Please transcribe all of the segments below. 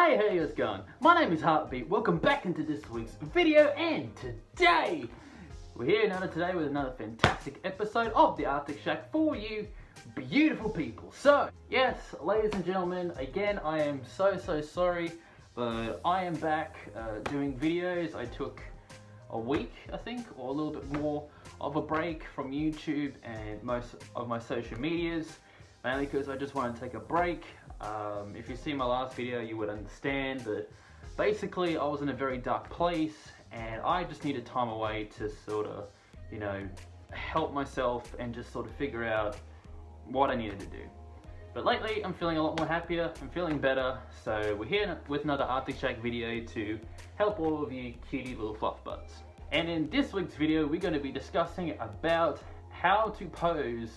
Hey, how's it going? My name is Heartbeat. Welcome back into this week's video, and today we're here today with another fantastic episode of the Arctic Shack for you beautiful people. So yes, ladies and gentlemen, again I am so sorry, but I am back doing videos. I took a week, I think, or a little bit more of a break from YouTube and most of my social medias, mainly because I just want to take a break. If you see my last video, you would understand that basically I was in a very dark place and I just needed time away to sort of, you know, help myself and just sort of figure out what I needed to do. But lately I'm feeling a lot more happier, I'm feeling better, so we're here with another Arctic Shack video to help all of you cutie little fluff butts. And in this week's video we're going to be discussing about how to pose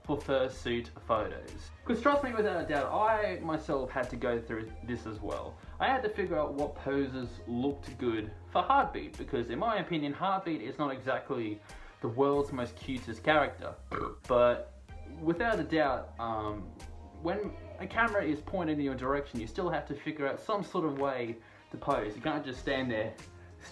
for fursuit photos. Because trust me, without a doubt, I myself had to go through this as well. I had to figure out what poses looked good for Heartbeat, because in my opinion Heartbeat is not exactly the world's most cutest character. But without a doubt, when a camera is pointed in your direction, you still have to figure out some sort of way to pose. You can't just stand there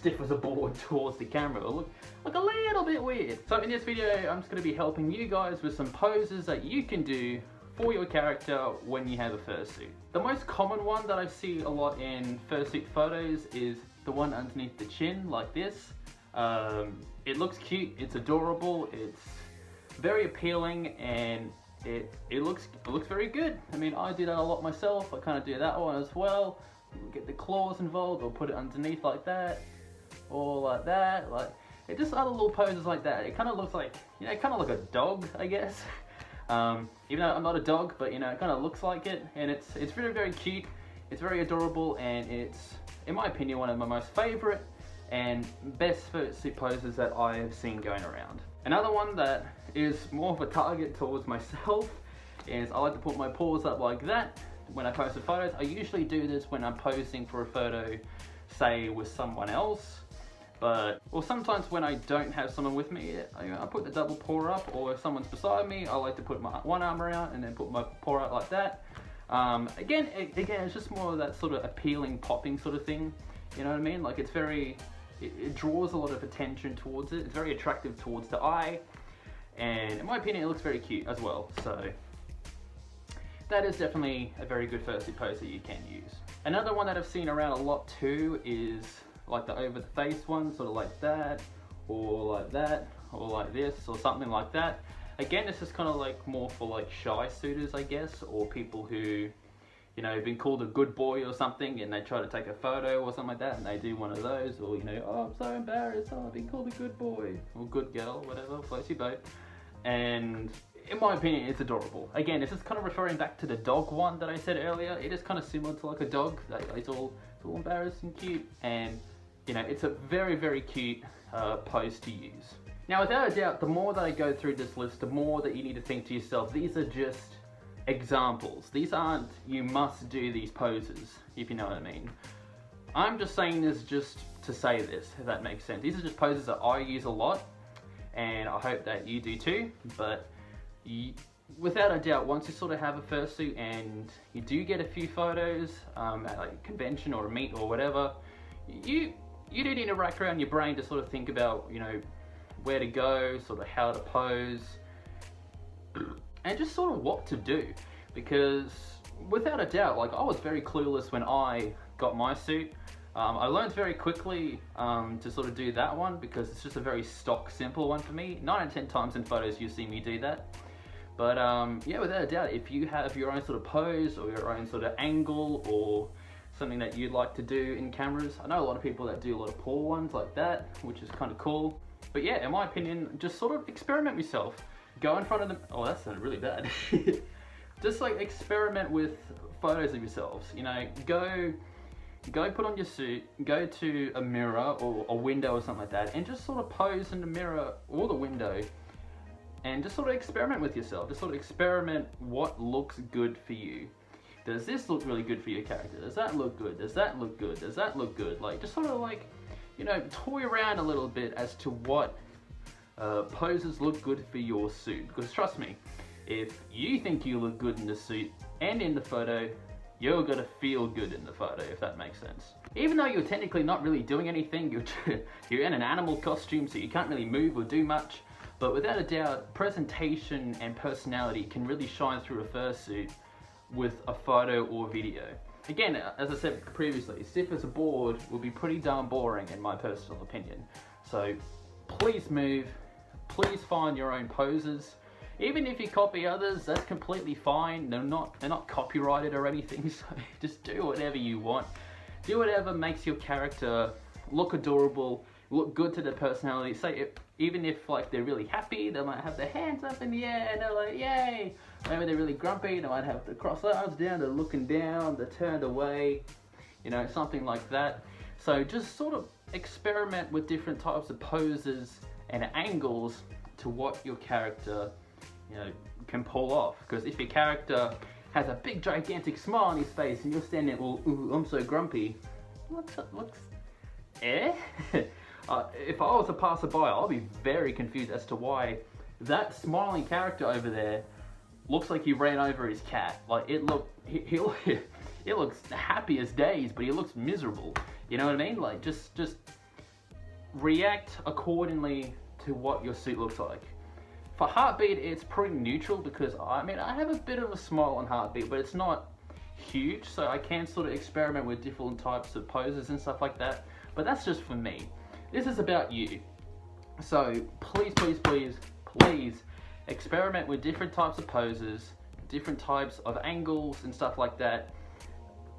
stiff as a board towards the camera. It'll look a little bit weird. So in this video, I'm just going to be helping you guys with some poses that you can do for your character when you have a fursuit. The most common one that I see a lot in fursuit photos is the one underneath the chin, like this. It looks cute, it's adorable, it's very appealing, and it looks very good. I mean, I do that a lot myself. I kind of do that one as well. Get the claws involved, or put it underneath like that, or like that. Like, it just other little poses like that. It kind of looks like, you know, kind of like a dog, I guess. Even though I'm not a dog, but you know, it kind of looks like it, and it's very cute. It's very adorable, and it's, in my opinion, one of my most favorite and best fursuit poses that I have seen going around. Another one that is more of a target towards myself is I like to put my paws up like that when I post photos. I usually do this when I'm posing for a photo, say with someone else, but sometimes when I don't have someone with me, I put the double paw up, or if someone's beside me, I like to put my one arm around and then put my paw out like that. Again, it's just more of that sort of appealing, popping sort of thing. You know what I mean? Like, it draws a lot of attention towards it. It's very attractive towards the eye, and in my opinion, it looks very cute as well. So that is definitely a very good fursuit pose that you can use. Another one that I've seen around a lot too is like the over the face one, sort of like that, or like that, or like this, or something like that. Again, this is kind of like more for like shy suitors, I guess, or people who, you know, have been called a good boy or something, and they try to take a photo or something like that, and they do one of those, or, you know, oh, I'm so embarrassed, oh, I've been called a good boy, or good girl, whatever, floats your boat. And in my opinion, it's adorable. Again, this is kind of referring back to the dog one that I said earlier. It is kind of similar to like a dog. It's all embarrassed and cute, and you know, it's a very cute pose to use. Now, without a doubt, the more that I go through this list, the more that you need to think to yourself, these are just examples. These aren't, you must do these poses, if you know what I mean. I'm just saying this just to say this, if that makes sense. These are just poses that I use a lot, and I hope that you do too. But without a doubt, once you sort of have a fursuit and you do get a few photos at like a convention or a meet or whatever, you do need to rack around your brain to sort of think about, you know, where to go, sort of how to pose, and just sort of what to do. Because without a doubt, like, I was very clueless when I got my suit. I learned very quickly to sort of do that one, because it's just a very stock, simple one for me. 9 out of 10 times in photos you see me do that. But yeah, without a doubt, if you have your own sort of pose or your own sort of angle or something that you'd like to do in cameras, I know a lot of people that do a lot of paw ones like that, which is kind of cool. But yeah, in my opinion, just sort of experiment with yourself. Go in front of them. Oh, that sounded really bad. Just like experiment with photos of yourselves. You know, go put on your suit, go to a mirror or a window or something like that, and just sort of pose in the mirror or the window, and just sort of experiment with yourself. Just sort of experiment what looks good for you. Does this look really good for your character? Does that look good? Does that look good? Does that look good? Like, just sort of like, you know, toy around a little bit as to what poses look good for your suit. Because trust me, if you think you look good in the suit and in the photo, you're gonna feel good in the photo, if that makes sense. Even though you're technically not really doing anything, you're in an animal costume, so you can't really move or do much, but without a doubt, presentation and personality can really shine through a fursuit with a photo or video. Again, as I said previously, stiff as a board will be pretty darn boring in my personal opinion. So please move, please find your own poses. Even if you copy others, that's completely fine. They're not copyrighted or anything, so just do whatever you want. Do whatever makes your character look adorable, look good to their personality. Say, even if like they're really happy, they might have their hands up in the air and they're like, yay! Maybe they're really grumpy, they might have the crossed arms down, they're looking down, they're turned away, you know, something like that. So just sort of experiment with different types of poses and angles to what your character, you know, can pull off. Because if your character has a big gigantic smile on his face and you're standing there, ooh, I'm so grumpy, looks if I was a passerby, I'll be very confused as to why that smiling character over there looks like he ran over his cat. Like it looks happy as days, but he looks miserable. You know what I mean? Like just react accordingly to what your suit looks like. For Heartbeat, it's pretty neutral because I mean I have a bit of a smile on Heartbeat, but it's not huge, so I can sort of experiment with different types of poses and stuff like that. But that's just for me. This is about you. So please, please, please, please experiment with different types of poses, different types of angles and stuff like that.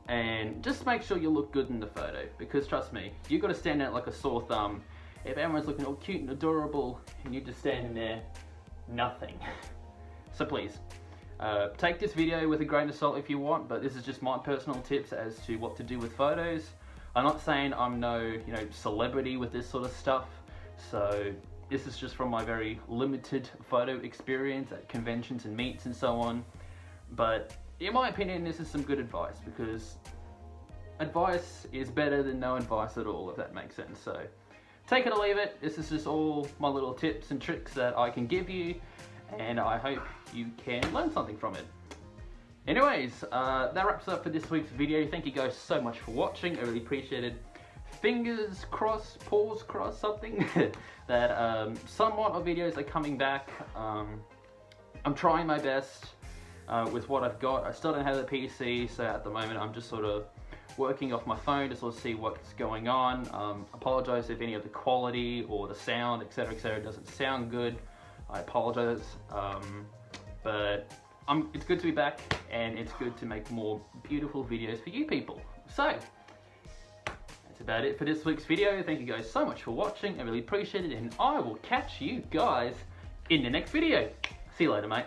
And just make sure you look good in the photo, because trust me, you've got to stand out like a sore thumb. If everyone's looking all cute and adorable and you're just standing there, nothing. So please, take this video with a grain of salt if you want, but this is just my personal tips as to what to do with photos. I'm not saying I'm no, celebrity with this sort of stuff, so this is just from my very limited photo experience at conventions and meets and so on. But in my opinion, this is some good advice, because advice is better than no advice at all, if that makes sense. So take it or leave it. This is just all my little tips and tricks that I can give you, and I hope you can learn something from it. Anyways, that wraps up for this week's video. Thank you guys so much for watching. I really appreciate it. Fingers crossed, paws crossed, something that somewhat of videos are coming back. I'm trying my best with what I've got. I still don't have a PC, so at the moment I'm just sort of working off my phone to sort of see what's going on. Apologize if any of the quality or the sound, etc., doesn't sound good. I apologize, but it's good to be back, and it's good to make more beautiful videos for you people. So that's about it for this week's video. Thank you guys so much for watching. I really appreciate it, and I will catch you guys in the next video. See you later, mate.